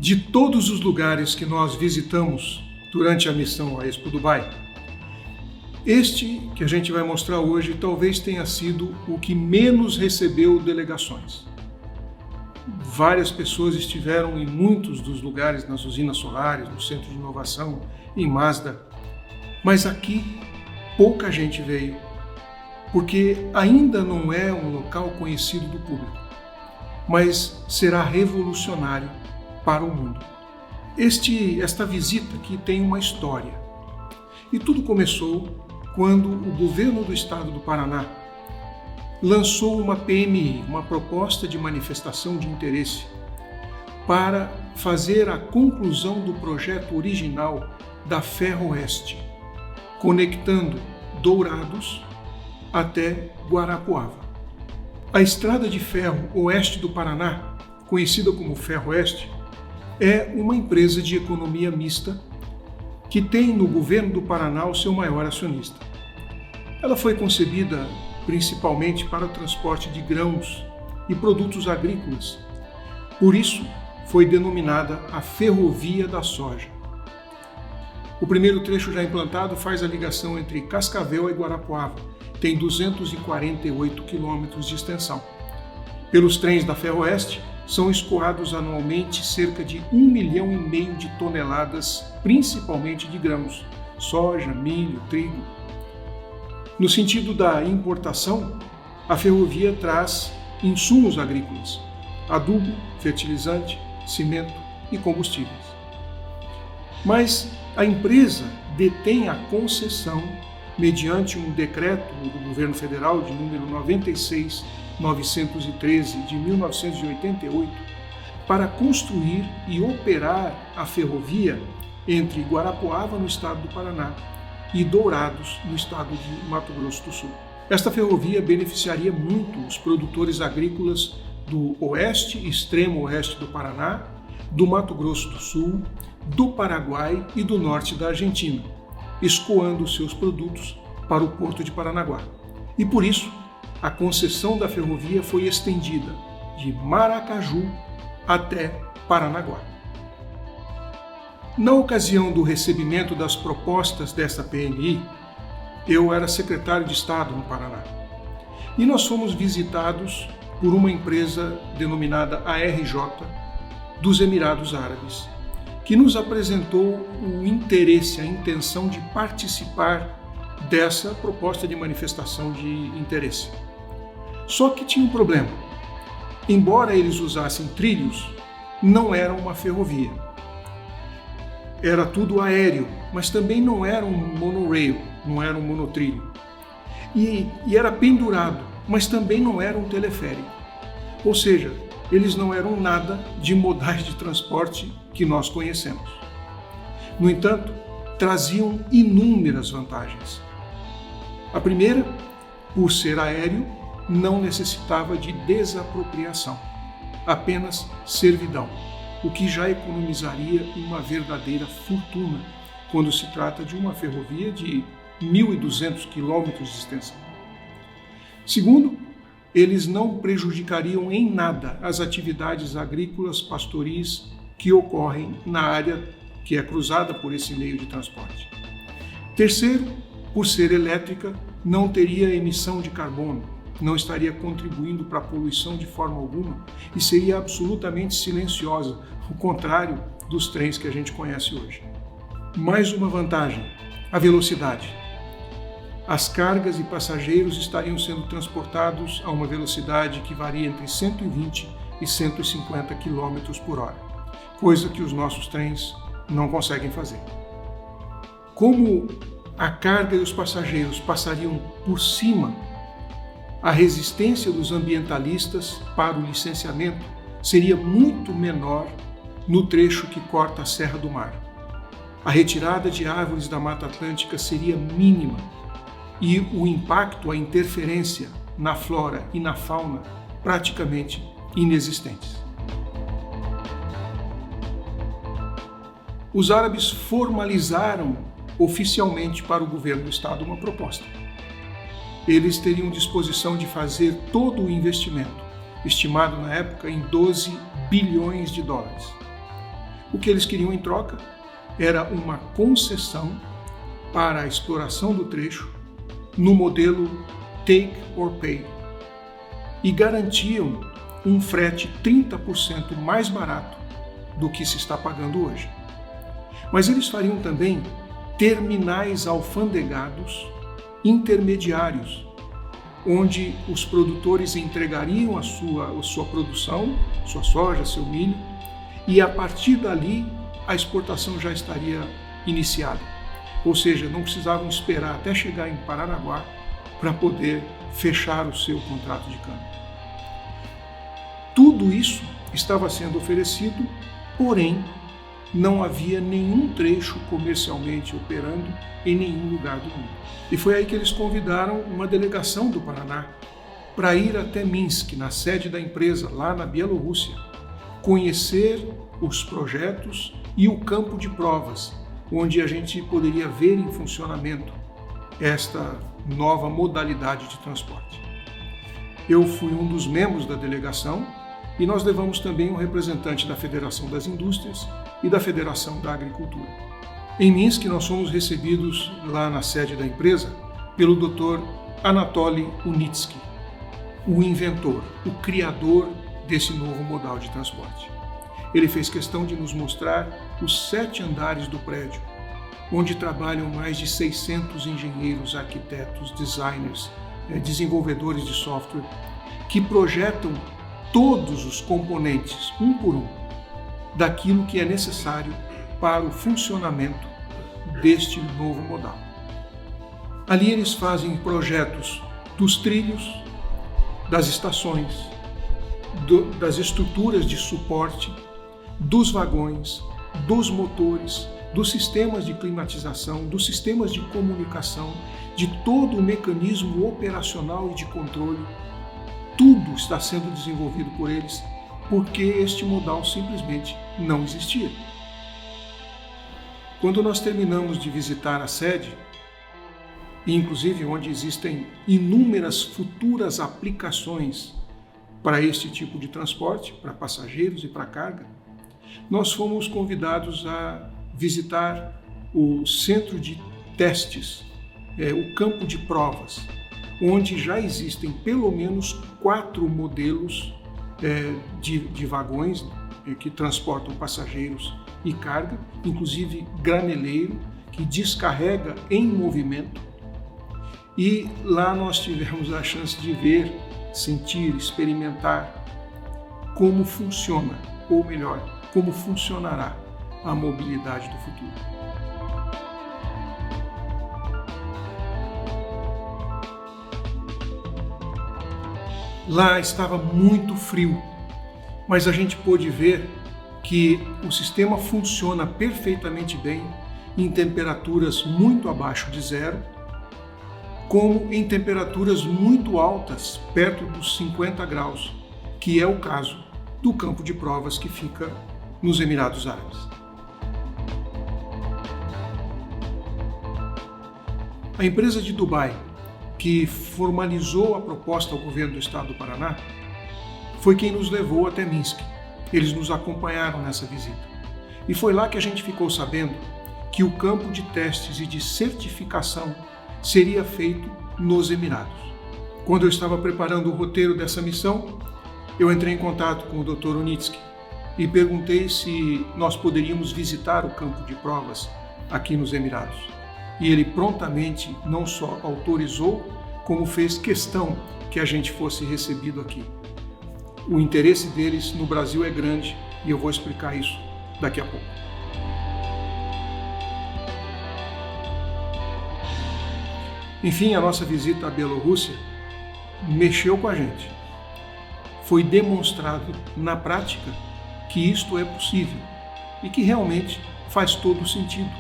De todos os lugares que nós visitamos durante a missão à Expo Dubai, este que a gente vai mostrar hoje talvez tenha sido o que menos recebeu delegações. Várias pessoas estiveram em muitos dos lugares, nas usinas solares, no Centro de Inovação, em Mazda, mas aqui pouca gente veio, porque ainda não é um local conhecido do público, mas será revolucionário para o mundo. Esta visita aqui tem uma história. E tudo começou quando o governo do estado do Paraná lançou uma PMI, uma proposta de manifestação de interesse, para fazer a conclusão do projeto original da Ferroeste, conectando Dourados até Guarapuava. A estrada de ferro oeste do Paraná, conhecida como Ferroeste, é uma empresa de economia mista que tem no governo do Paraná o seu maior acionista. Ela foi concebida principalmente para o transporte de grãos e produtos agrícolas. Por isso, foi denominada a Ferrovia da Soja. O primeiro trecho já implantado faz a ligação entre Cascavel e Guarapuava. Tem 248 quilômetros de extensão. Pelos trens da Ferroeste, são escoados anualmente cerca de 1,5 milhão de toneladas, principalmente de grãos, soja, milho, trigo. No sentido da importação, a ferrovia traz insumos agrícolas, adubo, fertilizante, cimento e combustíveis. Mas a empresa detém a concessão, mediante um decreto do governo federal de número 96.913 de 1988, para construir e operar a ferrovia entre Guarapuava, no estado do Paraná, e Dourados, no estado de Mato Grosso do Sul. Esta ferrovia beneficiaria muito os produtores agrícolas do oeste, extremo oeste do Paraná, do Mato Grosso do Sul, do Paraguai e do norte da Argentina, escoando seus produtos para o porto de Paranaguá. E por isso, a concessão da ferrovia foi estendida de Maracaju até Paranaguá. Na ocasião do recebimento das propostas desta PMI, eu era secretário de Estado no Paraná. E nós fomos visitados por uma empresa denominada ARJ dos Emirados Árabes, que nos apresentou o interesse, a intenção de participar dessa proposta de manifestação de interesse. Só que tinha um problema. Embora eles usassem trilhos, não era uma ferrovia. Era tudo aéreo, mas também não era um monorail, não era um monotrilho. E era pendurado, mas também não era um teleférico. Ou seja, eles não eram nada de modais de transporte que nós conhecemos. No entanto, traziam inúmeras vantagens. A primeira, por ser aéreo, não necessitava de desapropriação, apenas servidão, o que já economizaria uma verdadeira fortuna quando se trata de uma ferrovia de 1.200 quilômetros de extensão. Segundo, eles não prejudicariam em nada as atividades agrícolas pastoris que ocorrem na área que é cruzada por esse meio de transporte. Terceiro, por ser elétrica, não teria emissão de carbono, não estaria contribuindo para a poluição de forma alguma e seria absolutamente silenciosa, ao contrário dos trens que a gente conhece hoje. Mais uma vantagem, a velocidade. As cargas e passageiros estariam sendo transportados a uma velocidade que varia entre 120 e 150 km por hora, coisa que os nossos trens não conseguem fazer. Como a carga e os passageiros passariam por cima a resistência dos ambientalistas para o licenciamento seria muito menor no trecho que corta a Serra do Mar. A retirada de árvores da Mata Atlântica seria mínima e o impacto, a interferência na flora e na fauna praticamente inexistentes. Os árabes formalizaram oficialmente para o governo do estado uma proposta. Eles teriam disposição de fazer todo o investimento, estimado na época em 12 bilhões de dólares. O que eles queriam em troca era uma concessão para a exploração do trecho no modelo Take or Pay e garantiam um frete 30% mais barato do que se está pagando hoje. Mas eles fariam também terminais alfandegados intermediários, onde os produtores entregariam a sua produção, sua soja, seu milho, e a partir dali a exportação já estaria iniciada. Ou seja, não precisavam esperar até chegar em Paranaguá para poder fechar o seu contrato de câmbio. Tudo isso estava sendo oferecido, porém, não havia nenhum trecho comercialmente operando em nenhum lugar do mundo. E foi aí que eles convidaram uma delegação do Paraná para ir até Minsk, na sede da empresa, lá na Bielorrússia, conhecer os projetos e o campo de provas, onde a gente poderia ver em funcionamento esta nova modalidade de transporte. Eu fui um dos membros da delegação e nós levamos também um representante da Federação das Indústrias e da Federação da Agricultura. Em Minsk, nós fomos recebidos lá na sede da empresa pelo Dr. Anatoly Unitsky, o inventor, o criador desse novo modal de transporte. Ele fez questão de nos mostrar os 7 andares do prédio, onde trabalham mais de 600 engenheiros, arquitetos, designers, desenvolvedores de software, que projetam todos os componentes, um por um, daquilo que é necessário para o funcionamento deste novo modal. Ali eles fazem projetos dos trilhos, das estações, das estruturas de suporte, dos vagões, dos motores, dos sistemas de climatização, dos sistemas de comunicação, de todo o mecanismo operacional e de controle. Tudo está sendo desenvolvido por eles porque este modal simplesmente não existia. Quando nós terminamos de visitar a sede, inclusive onde existem inúmeras futuras aplicações para este tipo de transporte, para passageiros e para carga, nós fomos convidados a visitar o centro de testes, o campo de provas, onde já existem pelo menos 4 modelos de vagões que transportam passageiros e carga, inclusive graneleiro, que descarrega em movimento. E lá nós tivemos a chance de ver, sentir, experimentar como funciona, ou melhor, como funcionará a mobilidade do futuro. Lá estava muito frio, mas a gente pôde ver que o sistema funciona perfeitamente bem em temperaturas muito abaixo de zero, como em temperaturas muito altas, perto dos 50 graus, que é o caso do campo de provas que fica nos Emirados Árabes. A empresa de Dubai, que formalizou a proposta ao governo do estado do Paraná, foi quem nos levou até Minsk. Eles nos acompanharam nessa visita. E foi lá que a gente ficou sabendo que o campo de testes e de certificação seria feito nos Emirados. Quando eu estava preparando o roteiro dessa missão, eu entrei em contato com o Dr. Unitsky e perguntei se nós poderíamos visitar o campo de provas aqui nos Emirados. E ele prontamente não só autorizou, como fez questão que a gente fosse recebido aqui. O interesse deles no Brasil é grande e eu vou explicar isso daqui a pouco. Enfim, a nossa visita à Bielorrússia mexeu com a gente. Foi demonstrado na prática que isto é possível e que realmente faz todo sentido,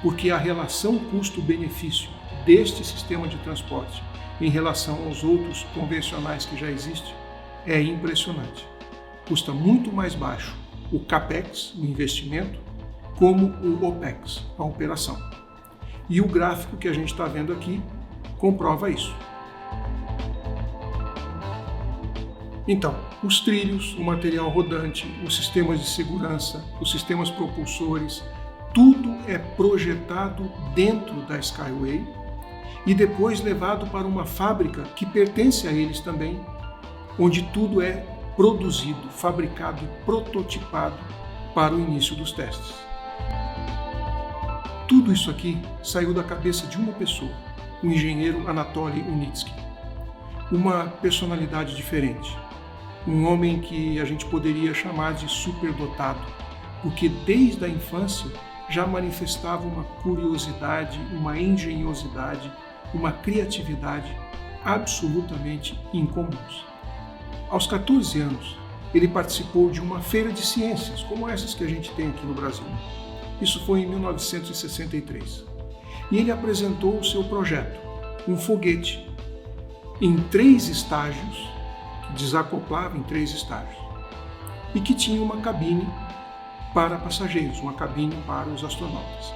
porque a relação custo-benefício deste sistema de transporte em relação aos outros convencionais que já existem é impressionante. Custa muito mais baixo o CAPEX, o investimento, como o OPEX, a operação. E o gráfico que a gente está vendo aqui comprova isso. Então, os trilhos, o material rodante, os sistemas de segurança, os sistemas propulsores, tudo é projetado dentro da Skyway e depois levado para uma fábrica que pertence a eles também, onde tudo é produzido, fabricado e prototipado para o início dos testes. Tudo isso aqui saiu da cabeça de uma pessoa, o engenheiro Anatoly Unitsky. Uma personalidade diferente, um homem que a gente poderia chamar de superdotado, porque desde a infância já manifestava uma curiosidade, uma engenhosidade, uma criatividade absolutamente incomuns. Aos 14 anos, ele participou de uma feira de ciências, como essas que a gente tem aqui no Brasil. Isso foi em 1963. E ele apresentou o seu projeto, um foguete, em 3 estágios, que desacoplava em 3 estágios, e que tinha uma cabine para passageiros, uma cabine para os astronautas.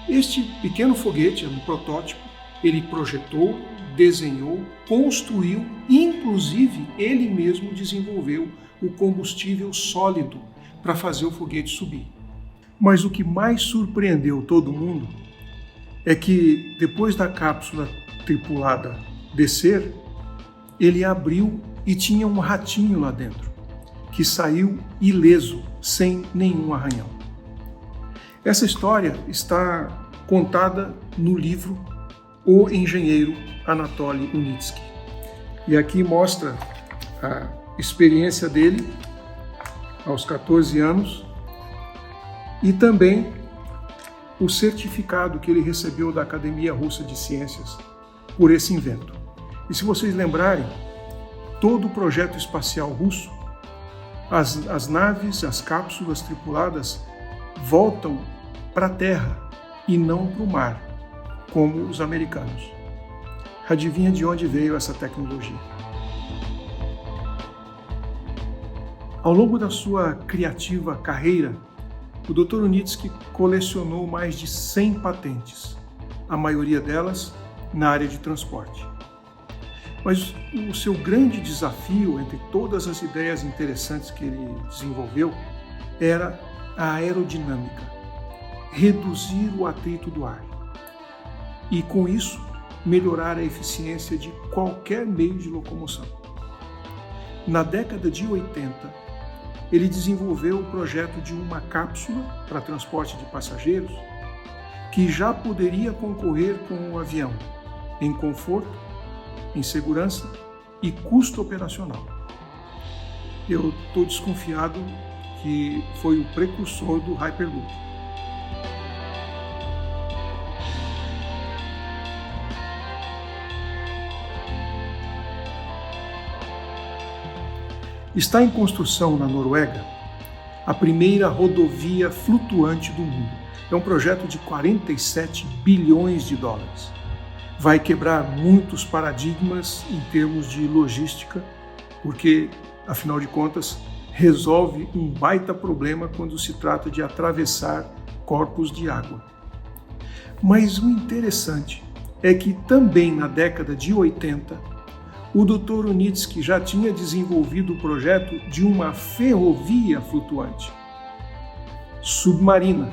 Este pequeno foguete, um protótipo, ele projetou, desenhou, construiu, inclusive ele mesmo desenvolveu o combustível sólido para fazer o foguete subir. Mas o que mais surpreendeu todo mundo é que depois da cápsula tripulada descer, ele abriu e tinha um ratinho lá dentro, que saiu ileso, sem nenhum arranhão. Essa história está contada no livro O Engenheiro Anatoly Unitsky. E aqui mostra a experiência dele aos 14 anos e também o certificado que ele recebeu da Academia Russa de Ciências por esse invento. E se vocês lembrarem, todo o projeto espacial russo, as naves, as cápsulas tripuladas voltam para a Terra e não para o mar, como os americanos. Adivinha de onde veio essa tecnologia? Ao longo da sua criativa carreira, o Dr. Unitsky colecionou mais de 100 patentes, a maioria delas na área de transporte. Mas o seu grande desafio, entre todas as ideias interessantes que ele desenvolveu, era a aerodinâmica, reduzir o atrito do ar e, com isso, melhorar a eficiência de qualquer meio de locomoção. Na década de 80, ele desenvolveu o projeto de uma cápsula para transporte de passageiros que já poderia concorrer com o avião em conforto, em segurança e custo operacional. Eu estou desconfiado que foi o precursor do Hyperloop. Está em construção na Noruega a primeira rodovia flutuante do mundo. É um projeto de 47 bilhões de dólares. Vai quebrar muitos paradigmas em termos de logística, porque, afinal de contas, resolve um baita problema quando se trata de atravessar corpos de água. Mas o interessante é que também na década de 80, o Dr. Unitsky já tinha desenvolvido o projeto de uma ferrovia flutuante, submarina,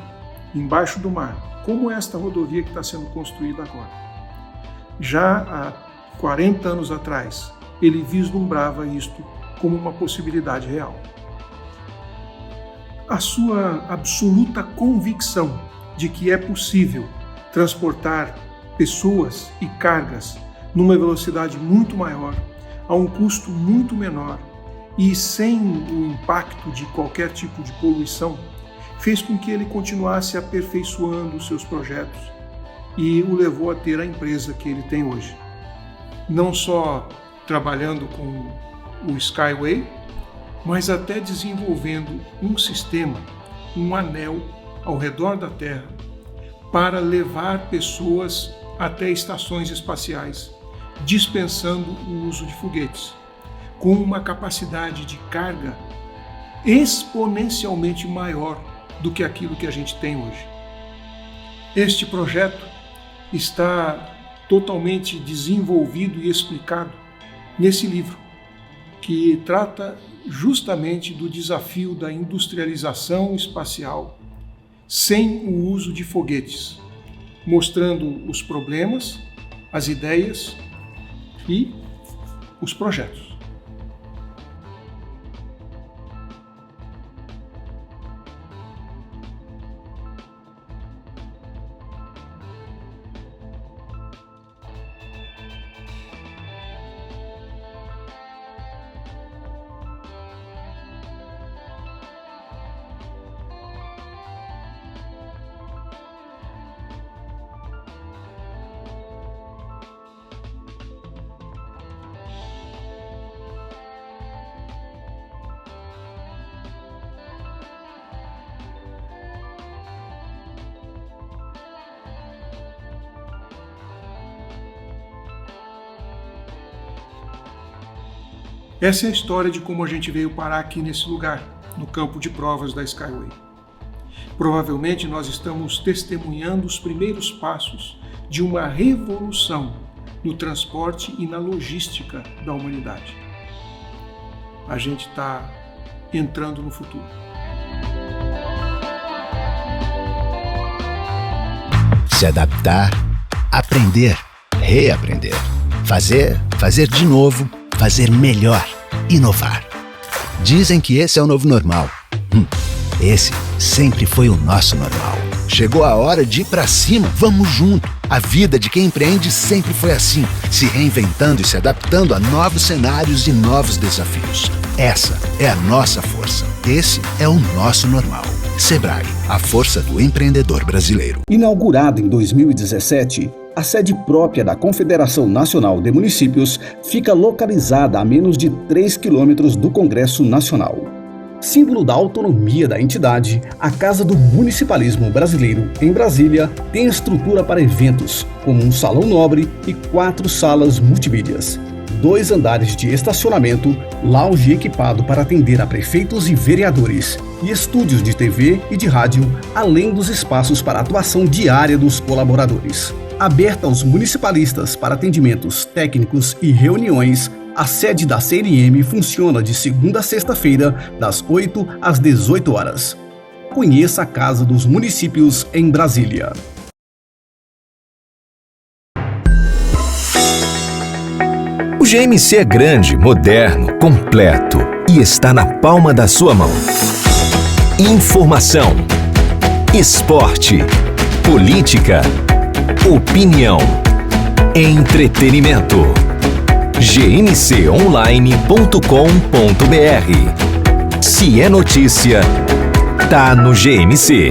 embaixo do mar, como esta rodovia que está sendo construída agora. Já há 40 anos atrás, ele vislumbrava isto como uma possibilidade real. A sua absoluta convicção de que é possível transportar pessoas e cargas numa velocidade muito maior, a um custo muito menor e sem o impacto de qualquer tipo de poluição, fez com que ele continuasse aperfeiçoando os seus projetos e o levou a ter a empresa que ele tem hoje. Não só trabalhando com o Skyway, mas até desenvolvendo um sistema, um anel ao redor da Terra para levar pessoas até estações espaciais, dispensando o uso de foguetes, com uma capacidade de carga exponencialmente maior do que aquilo que a gente tem hoje. Este projeto está totalmente desenvolvido e explicado nesse livro, que trata justamente do desafio da industrialização espacial sem o uso de foguetes, mostrando os problemas, as ideias e os projetos. Essa é a história de como a gente veio parar aqui nesse lugar, no campo de provas da Skyway. Provavelmente nós estamos testemunhando os primeiros passos de uma revolução no transporte e na logística da humanidade. A gente está entrando no futuro. Se adaptar, aprender, reaprender, fazer de novo, fazer melhor, inovar. Dizem que esse é o novo normal. Esse sempre foi o nosso normal. Chegou a hora de ir pra cima, vamos junto. A vida de quem empreende sempre foi assim, se reinventando e se adaptando a novos cenários e novos desafios. Essa é a nossa força. Esse é o nosso normal. Sebrae, a força do empreendedor brasileiro. Inaugurada em 2017, a sede própria da Confederação Nacional de Municípios fica localizada a menos de 3 quilômetros do Congresso Nacional. Símbolo da autonomia da entidade, a Casa do Municipalismo Brasileiro, em Brasília, tem estrutura para eventos, como um salão nobre e 4 salas multimídias, 2 andares de estacionamento, lounge equipado para atender a prefeitos e vereadores, e estúdios de TV e de rádio, além dos espaços para atuação diária dos colaboradores. Aberta aos municipalistas para atendimentos técnicos e reuniões, a sede da CNM funciona de segunda a sexta-feira, das 8 às 18 horas. Conheça a Casa dos Municípios em Brasília. O GMC é grande, moderno, completo e está na palma da sua mão. Informação, esporte, política, opinião, entretenimento. gmconline.com.br. Se é notícia, tá no GMC.